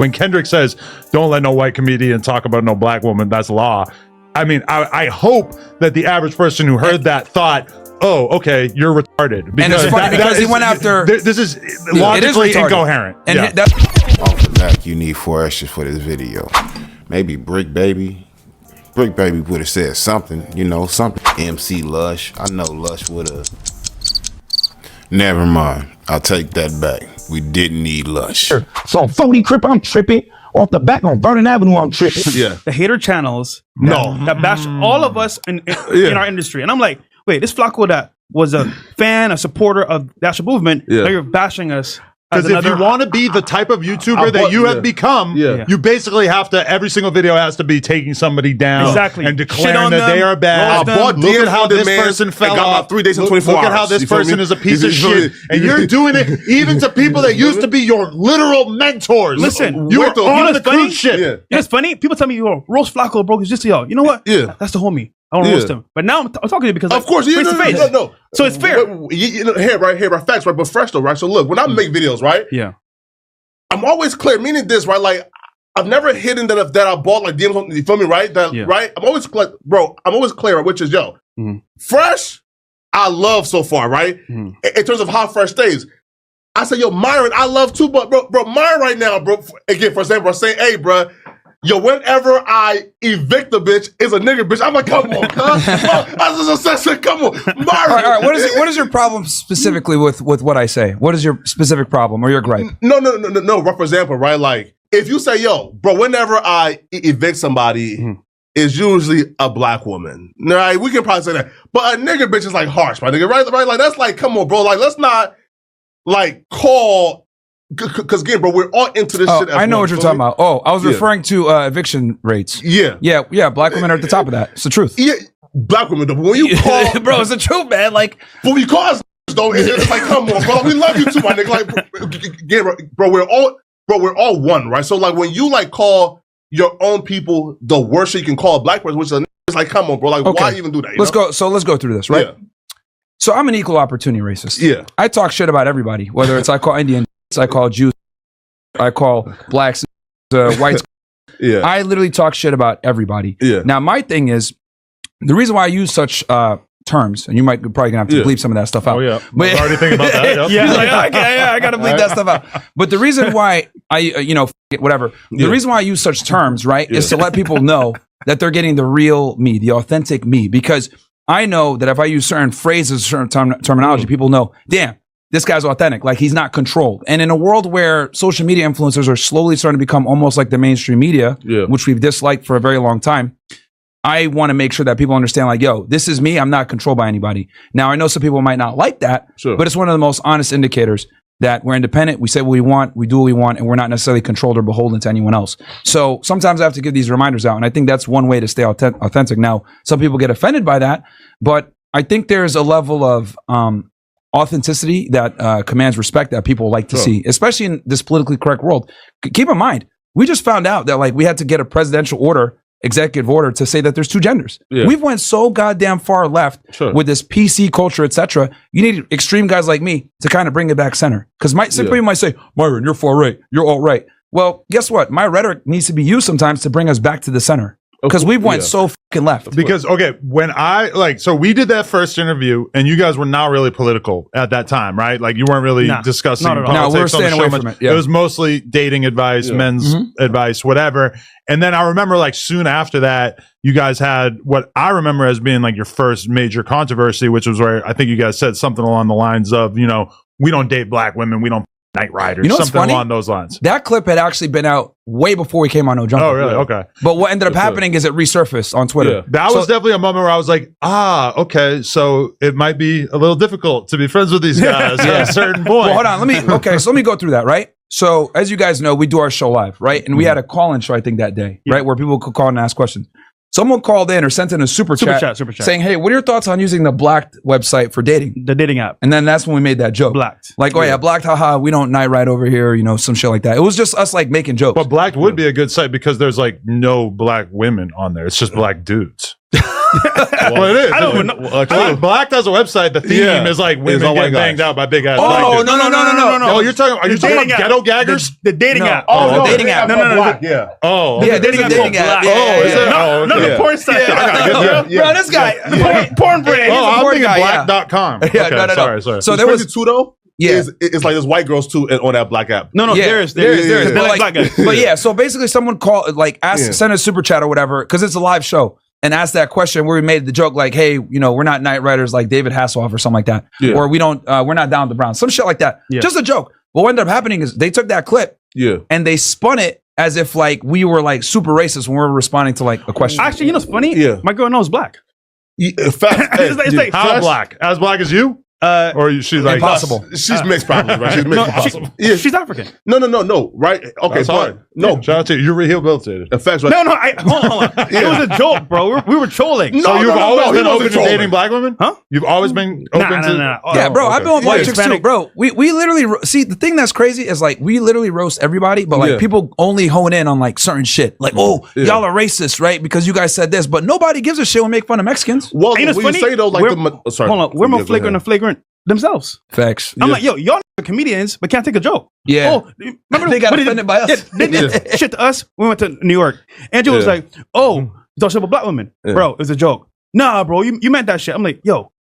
When Kendrick says, don't let no white comedian talk about no black woman, that's law. I mean, I hope that the average person who heard that thought, oh, okay, you're retarded. Because and it's funny because he went after... This is logically incoherent. And yeah. Off the back, you need 4 extras for this video. Maybe Brick Baby. Brick Baby would have said something, you know, something. MC Lush. I know Lush would have... Never mind. I'll take that back. We didn't need Lush. So 40 Crip, I'm tripping. Off the back on Vernon Avenue, I'm tripping. Yeah. The hater channels that bash all of us in our industry. And I'm like, wait, this Flacco that was a fan, a supporter of the National Movement, now you're bashing us. Because if you want to be the type of YouTuber that you have become, you basically have to, every single video has to be taking somebody down and declaring that they are bad. Look at how this person fell off. 3 days and 24 Look at how this person is a piece of shit. And you're doing it even to people that used to be your literal mentors. Listen, you were on the cruise ship. You know what's funny? People tell me, yo, roast Flacco, bro, he's just yo. You know what? Yeah. That's the homie. I don't roast him. But now I'm talking to you because, of course, face to face. No. So it's fair. Here, facts, right? But fresh though, right? So look, when I make videos, right? Yeah. I'm always clear, meaning this, right? Like, I've never hidden that I bought like DMs on, you feel me, right? Right? I'm always clear, bro. I'm always clear, which is, Fresh, I love so far, right? In terms of how Fresh stays. I say, yo, Myron, I love too, but bro, Myron right now, bro, again, for example, I say, hey, bro, yo, whenever I evict a bitch, is a nigga bitch. I'm like, come on, cuz. I said, come on. Myron. All right. What is your problem specifically with what I say? What is your specific problem or your gripe? No. For example, right? Like, if you say, yo, bro, whenever I evict somebody, it's usually a black woman. Right? We can probably say that. But a nigga bitch is like harsh, my nigga. Right? Like, that's like, come on, bro. Like, let's not, like, call... Because again, bro, we're all into this shit. I know what you're talking about. Oh, I was referring to eviction rates. Yeah. Black women are at the top of that. It's the truth. Yeah, black women. But when you call, bro, it's the truth, man. Like, but when you call us, though, it's like, come on, bro. We love you too, my nigga. Like, again, bro, we're all one, right? So, like, when you like call your own people the worst shit you can call a black person, which is like, come on, bro. Like, why even do that? Let's go. So let's go through this, right? Yeah. So I'm an equal opportunity racist. Yeah. I talk shit about everybody, whether it's I call Indian. I call Jews, I call blacks, whites. I literally talk shit about everybody. Now, my thing is, the reason why I use such terms, and you might probably gonna have to bleep some of that stuff out. Oh yeah, but, I was already thinking about that. He's like, I gotta bleep that stuff out. But the reason why I, whatever. The reason why I use such terms, right, is to let people know that they're getting the real me, the authentic me, because I know that if I use certain phrases, certain terminology, people know, damn, this guy's authentic, like he's not controlled. And in a world where social media influencers are slowly starting to become almost like the mainstream media, which we've disliked for a very long time, I want to make sure that people understand, like, yo, this is me. I'm not controlled by anybody. Now, I know some people might not like that, but it's one of the most honest indicators that we're independent. We say what we want, we do what we want, and we're not necessarily controlled or beholden to anyone else. So sometimes I have to give these reminders out, and I think that's one way to stay authentic. Now, some people get offended by that, but I think there's a level of authenticity that commands respect that people like to see, especially in this politically correct world. Keep in mind, we just found out that like we had to get a presidential order, executive order, to say that there's 2 genders. We've went so goddamn far left with this PC culture, etc. You need extreme guys like me to kind of bring it back center. Because some people might say, Myron, you're far right, you're all right. Well, guess what? My rhetoric needs to be used sometimes to bring us back to the center. Because we went so fucking left. Because, okay, when so we did that first interview and you guys were not really political at that time, right? Like you weren't really discussing politics. No, we were staying away from it. It was mostly dating advice, men's advice, whatever. And then I remember like soon after that, you guys had what I remember as being like your first major controversy, which was where I think you guys said something along the lines of, we don't date black women, we don't Night Riders, something along those lines. That clip had actually been out way before we came on No Jumper. Oh, really? Okay. But what ended up happening is it resurfaced on Twitter. Yeah. That was definitely a moment where I was like, okay, so it might be a little difficult to be friends with these guys at a certain point. Well, hold on. Let me go through that, right? So, as you guys know, we do our show live, right? And we had a call-in show, I think, that day, right? Where people could call and ask questions. Someone called in or sent in a super chat saying, hey, what are your thoughts on using the Blacked website for dating? The dating app. And then that's when we made that joke. Blacked. Like, oh yeah, Blacked, haha, we don't night ride over here, some shit like that. It was just us like making jokes. But Blacked would be a good site because there's like no black women on there. It's just black dudes. Well, it is. I don't know. Black does a website. The theme is like women getting banged out by big ass. Oh, no. Oh, you're talking. Are you talking about ghetto gaggers? The dating app. Oh, the dating app. No. Yeah. Oh, Yeah, there's a dating app. Oh, is it? Oh, No, the porn site. Bro, this guy, porn brain. Oh, I'm thinking guy, black.com. Yeah, Okay, no. Sorry. So There there was was two though. Yeah. It's like there's white girls too on that black app. No, Yeah. there is. But yeah, so basically someone called, like, sent a super chat or whatever, because it's a live show, and asked that question where we made the joke like, hey, we're not night riders like David Hasselhoff or something like that. Yeah. Or we're not down with the Browns. Some shit like that. Yeah. Just a joke. But what ended up happening is they took that clip and they spun it as if like we were like super racist when we were responding to like a question. Actually, you know what's funny? Yeah. My girl knows black. Fact. It's like How black? As black as you? She's like Impossible. She's mixed probably, right? She's mixed possible. Yeah. She's African. No. Right? Okay, That's fine. hard. No. Shout out to you. You're rehabilitated. Effects, right? No, hold on. It was a joke, bro. We were trolling. No, So you've always he been wasn't open to trolling. dating black women? Huh? You've always been open to. Nah. Yeah, bro, I've been with white chicks too, Hispanic. bro. We literally see the thing that's crazy is like we literally roast everybody, but like people only hone in on like certain shit. Like, y'all are racist, right? Because you guys said this, but nobody gives a shit when we make fun of Mexicans. Well, Ain't it when funny? you say though, like Hold on, we're more flagrant than flagrant themselves. Facts. I'm like, y'all are comedians, but can't take a joke. Yeah. Oh, remember They got what they offended by us. Yeah, they did shit to us. We went to New York. Andrew was like, "Oh, you talk shit about black women, bro? It was a joke." Nah, bro, you meant that shit. I'm like, yo.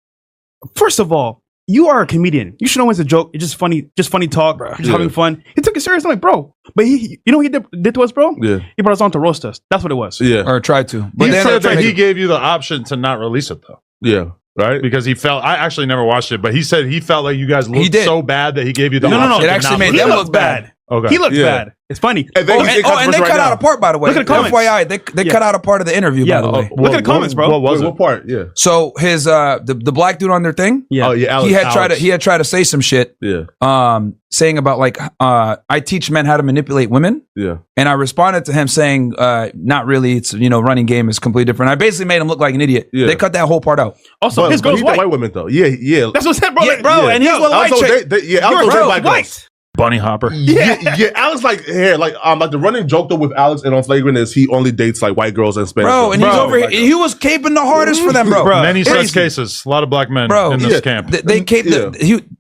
First of all, you are a comedian. You should know it's a joke. It's just funny talk. Bro. You're just having fun. He took it serious. I'm like, bro. But you know what he did to us, bro? Yeah. He brought us on to roast us. That's what it was. Yeah. Or tried to. But But he said that he he gave you the option to not release it though. Yeah. Right? Because he felt, I actually never watched it, but he said he felt like you guys looked did. so bad that he gave you the No. option. It to actually not made release them it. look bad. Okay. He looked bad. It's funny. And they and they cut out a part, by the way. Look at the comments. FYI, they cut out a part of the interview, by the way. Look at the comments, bro. What was What it? part? Yeah. So his the black dude on their thing, Yeah. Oh, yeah. Alex, he had tried to say some shit, saying about like I teach men how to manipulate women. Yeah. And I responded to him saying, not really. It's, running game is completely different. I basically made him look like an idiot. Yeah. They cut that whole part out. Also, But his girl's he got white. white women though. Yeah. That's what I said, bro. Yeah, Like, bro, and he's with a white Also, chick. Alex Bro, black white. girls. Bunny hopper. Yeah. Alex like the running joke though with Alex and on Flagrant is he only dates like white girls and Spanish. Bro, girls. and he's over here. He was caping the hardest for them, bro. Many such crazy. cases. A lot of black men Bro, in this yeah. camp. They cape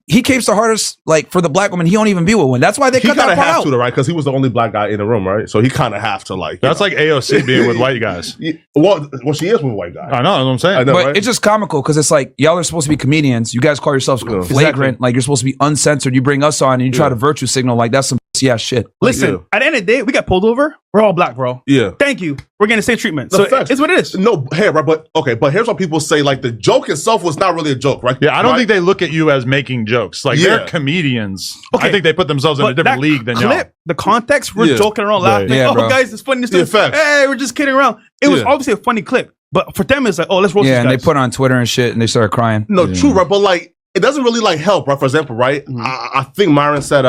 he capes the hardest, like for the black woman. He don't even be with one. That's why they He cut kind that of part have out. to, though, right? Because he was the only black guy in the room, right? So he kind of have to like. That's like AOC being with white guys. well, she is with a white guy. I know, that's what I'm saying. I know, But right? it's just comical because it's like y'all are supposed to be comedians. You guys call yourselves flagrant, Exactly. like you're supposed to be uncensored. You bring us on and you try to virtue signal like that's some ass shit. Listen, at the end of the day, we got pulled over. We're all black, bro. Yeah. Thank you. We're getting the same treatment. The So facts. it's what it is. No, hey, right, but here's what people say: like the joke itself was not really a joke, right? Yeah, I don't Right? think they look at you as making jokes. Like they're Yeah. comedians. Okay. I think they put themselves in a different league than y'all. The context, we're Yeah. joking around, laughing. Yeah, oh, bro. guys, it's funny. This Yeah, stuff. facts. Hey, we're just kidding around. It was Yeah. obviously a funny clip, but for them, it's like, oh, let's roast Yeah, these and they guys. put on Twitter and shit and they started crying. No, true, right? But like, it doesn't really like help, right? For example, right? I think Myron said,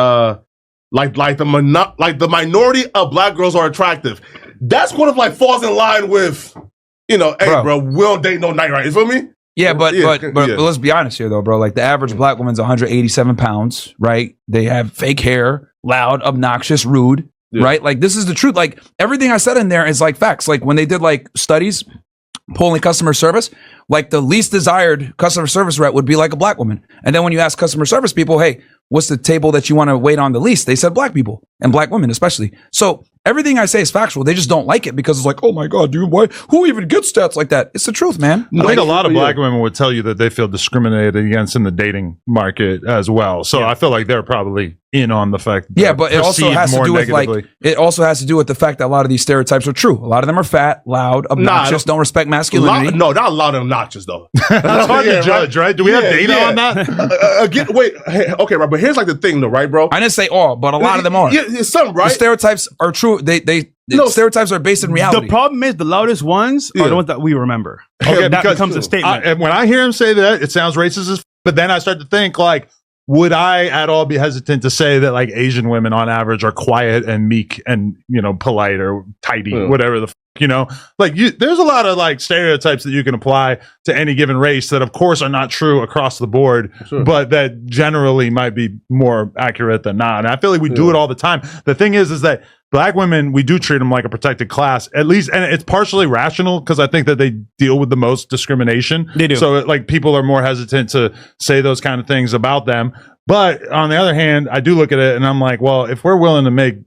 like the minority of black girls are attractive. That's kind of like falls in line with, hey, bro, we don't date no night, right? You feel me? Yeah, but Yeah, but yeah. let's be honest here though, bro. Like the average black woman's 187 pounds, right? They have fake hair, loud, obnoxious, rude, right? Like this is the truth. Like everything I said in there is like facts. Like when they did like studies polling customer service, like the least desired customer service rep would be like a black woman. And then when you ask customer service people, hey, what's the table that you want to wait on the least? They said black people and black women especially. So everything I say is factual. They just don't like it because it's like, oh my God, dude, who even gets stats like that? It's the truth, man. I think a lot of black women would tell you that they feel discriminated against in the dating market as well. So I feel like they're probably in on the fact. Yeah, but it also perceived has to more do with negatively. it also has to do with the fact that a lot of these stereotypes are true. A lot of them are fat, loud, obnoxious, don't respect masculinity. No, not a lot of them notches though. That's hard to judge, right? Do we have data on that? Again, wait, hey, okay, right, but here's like the thing though, right, bro? I didn't say all, but a lot of them are. Yeah, some, right? The stereotypes are true. No, stereotypes are based in reality. The problem is the loudest ones are the ones that we remember. Okay, that because becomes a statement. and when I hear him say that, it sounds racist as but then I start to think like, would I at all be hesitant to say that like Asian women on average are quiet and meek and, polite or tidy, whatever the like there's a lot of like stereotypes that you can apply to any given race that of course are not true across the board, but that generally might be more accurate than not. And I feel like we do it all the time. The thing is that black women, we do treat them like a protected class, at least, and it's partially rational because I think that they deal with the most discrimination. They do. So like people are more hesitant to say those kind of things about them. But on the other hand, I do look at it and I'm like, well, if we're willing to make,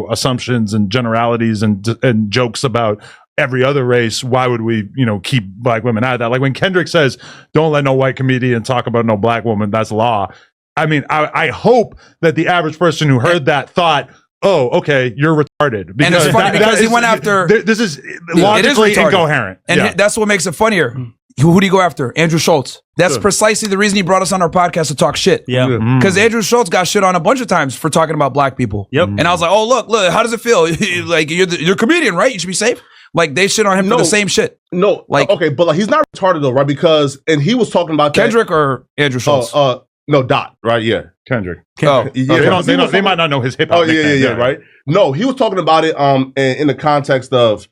assumptions and generalities and jokes about every other race, why would we, keep black women out of that? Like when Kendrick says, don't let no white comedian talk about no black woman, that's law. I mean, I hope that the average person who heard that thought, oh, okay, you're retarded. And it's funny because he went after... This is logically incoherent. And that's what makes it funnier. Who do you go after? Andrew Schultz. That's precisely the reason he brought us on our podcast to talk shit. Yeah. Because Andrew Schultz got shit on a bunch of times for talking about black people. Yep. And I was like, oh, look, how does it feel? Like, you're a comedian, right? You should be safe. Like, they shit on him for the same shit. No. Like, okay, but like he's not retarded though, right? Because, and he was talking about Kendrick or Andrew Schultz? No, Dot, right? Yeah. Kendrick. Oh. Yeah. They might not know his hip hop. Oh, yeah, right? No, he was talking about it in the context of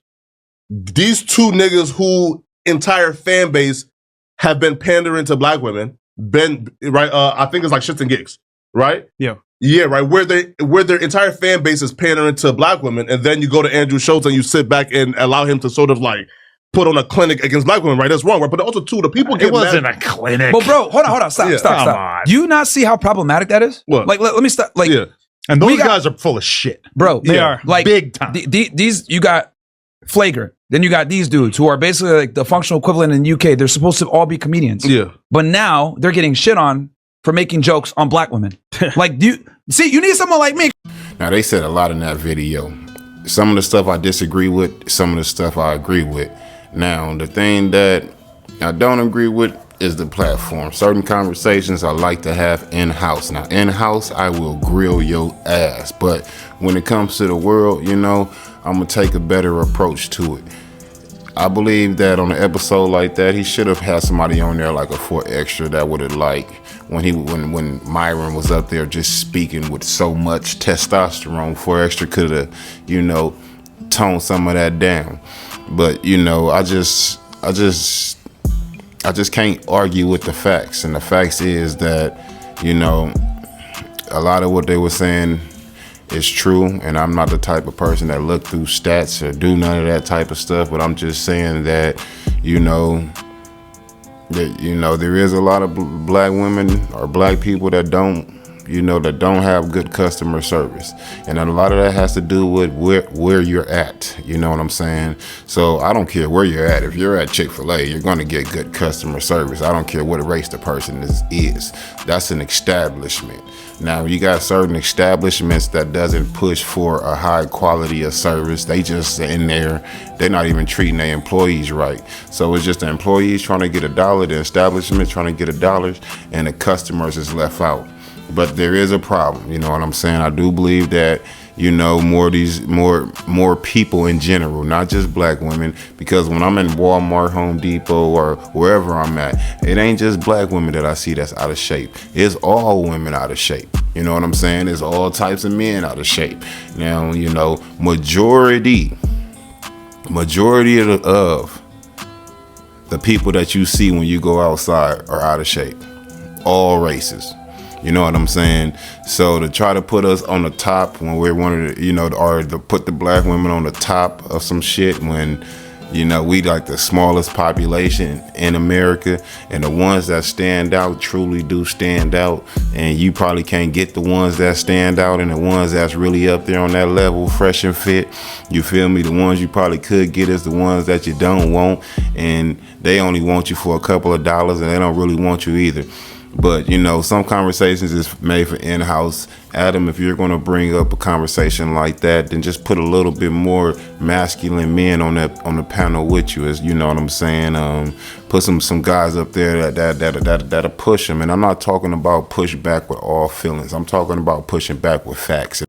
these two niggas who entire fan base have been pandering to black women, right? I think it's like shits and gigs, right? Yeah. Yeah, right. Where their entire fan base is pandering to black women, and then you go to Andrew Schultz and you sit back and allow him to sort of like put on a clinic against black women, right? That's wrong, right? But also too, the people get wasn't mad. a clinic. Well, bro, hold on. Stop. Do you not see how problematic that is? What? Like, let me stop. Like, and those guys are full of shit. Bro, they are. Like, big time. These, you got Flagrant. Then you got these dudes who are basically like the functional equivalent in the UK. They're supposed to all be comedians. Yeah. But now they're getting shit on for making jokes on black women. Like, you need someone like me. Now, they said a lot in that video. Some of the stuff I disagree with, some of the stuff I agree with. Now, the thing that I don't agree with is the platform. Certain conversations I like to have in-house. Now, in-house, I will grill your ass. But when it comes to the world, I'm going to take a better approach to it. I believe that on an episode like that, he should have had somebody on there like a 4 Extra that would have like, when Myron was up there just speaking with so much testosterone, 4 Extra could have, toned some of that down. But, I just can't argue with the facts. And the facts is that, a lot of what they were saying is true. And I'm not the type of person that look through stats or do none of that type of stuff. But I'm just saying that, there is a lot of black women or black people that don't have good customer service. And a lot of that has to do with where you're at. You know what I'm saying? So I don't care where you're at. If you're at Chick-fil-A, you're going to get good customer service. I don't care what race the person is. That's an establishment. Now, you got certain establishments that doesn't push for a high quality of service. They just in there. They're not even treating their employees right. So it's just the employees trying to get $1, the establishment trying to get $1, and the customers is left out. But there is a problem, you know what I'm saying? I do believe that, more people in general, not just black women, because when I'm in Walmart, Home Depot, or wherever I'm at, it ain't just black women that I see that's out of shape. It's all women out of shape. You know what I'm saying? It's all types of men out of shape. Now, majority of the people that you see when you go outside are out of shape. All races. You know what I'm saying? So to try to put us on the top when we're one of the, or to put the black women on the top of some shit when, we like the smallest population in America, and the ones that stand out truly do stand out, and you probably can't get the ones that stand out and the ones that's really up there on that level, fresh and fit. You feel me? The ones you probably could get is the ones that you don't want, and they only want you for a couple of dollars, and they don't really want you either. But, some conversations is made for in-house. Adam, if you're going to bring up a conversation like that, then just put a little bit more masculine men on the panel with you, as you know what I'm saying. Put some guys up there that'll push them. And I'm not talking about push back with all feelings. I'm talking about pushing back with facts.